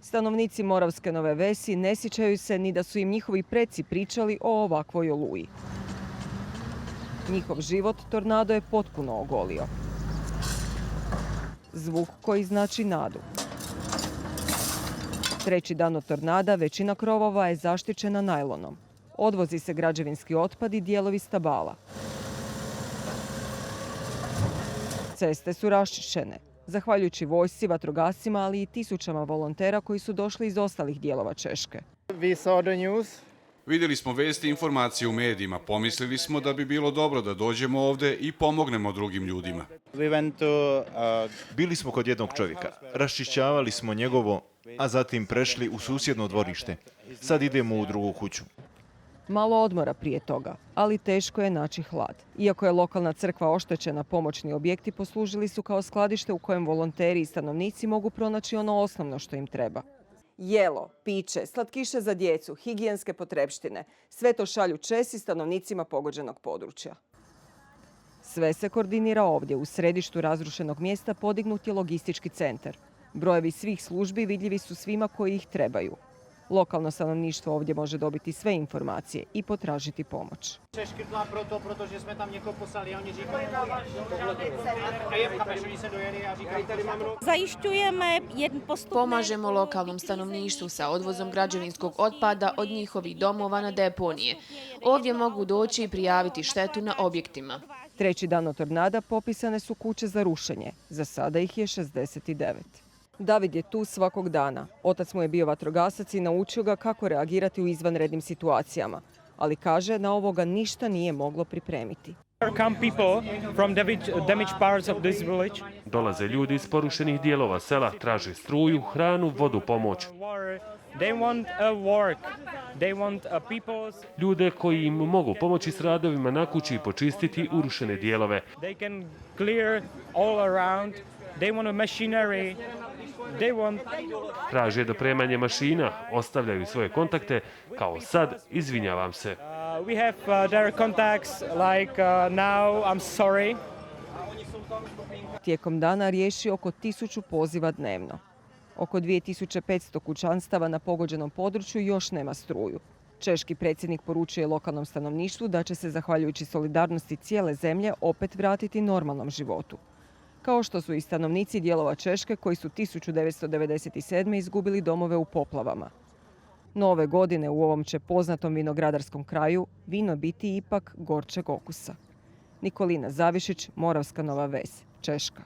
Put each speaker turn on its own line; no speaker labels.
Stanovnici Moravske Nove Vesi ne sjećaju se ni da su im njihovi preci pričali o ovakvoj oluji. Njihov život tornado je potpuno ogolio. Zvuk koji znači nadu. Treći dan od tornada većina krovova je zaštićena najlonom. Odvozi se građevinski otpad i dijelovi stabala. Ceste su raščišćene, zahvaljujući vojsci, vatrogascima, ali i tisućama volontera koji su došli iz ostalih dijelova Češke.
Vidjeli smo vesti i informacije u medijima. Pomislili smo da bi bilo dobro da dođemo ovdje i pomognemo drugim ljudima.
Bili smo kod jednog čovjeka, raščišćavali smo njegovo, a zatim prešli u susjedno dvorište. Sad idemo u drugu kuću.
Malo odmora prije toga, ali teško je naći hlad. Iako je lokalna crkva oštećena, pomoćni objekti poslužili su kao skladište u kojem volonteri i stanovnici mogu pronaći ono osnovno što im treba. Jelo, piće, slatkiše za djecu, higijenske potrepštine. Sve to šalju Česi stanovnicima pogođenog područja. Sve se koordinira ovdje. U središtu razrušenog mjesta podignut je logistički centar. Brojevi svih službi vidljivi su svima koji ih trebaju. Lokalno stanovništvo ovdje može dobiti sve informacije i potražiti pomoć.
Pomažemo lokalnom stanovništvu sa odvozom građevinskog otpada od njihovih domova na deponije. Ovdje mogu doći i prijaviti štetu na objektima.
Treći dan od tornada popisane su kuće za rušenje. Za sada ih je 69. David je tu svakog dana. Otac mu je bio vatrogasac i naučio ga kako reagirati u izvanrednim situacijama. Ali kaže, na ovoga ništa nije moglo pripremiti.
Dolaze ljudi iz porušenih dijelova sela, traže struju, hranu, vodu, pomoć. Ljude koji im mogu pomoći s radovima na kući i počistiti urušene dijelove. Traže dopremanje mašina, ostavljaju svoje kontakte, kao sad, izvinjavam se.
Tijekom dana riješi oko 1000 poziva dnevno. Oko 2500 kućanstava na pogođenom području još nema struju. Češki predsjednik poručuje lokalnom stanovništvu da će se, zahvaljujući solidarnosti cijele zemlje, opet vratiti normalnom životu. Kao što su i stanovnici dijelova Češke koji su 1997. izgubili domove u poplavama. No ove godine u ovom će poznatom vinogradarskom kraju vino biti ipak gorčeg okusa. Nikolina Zavišić, Moravska Nova Ves, Češka.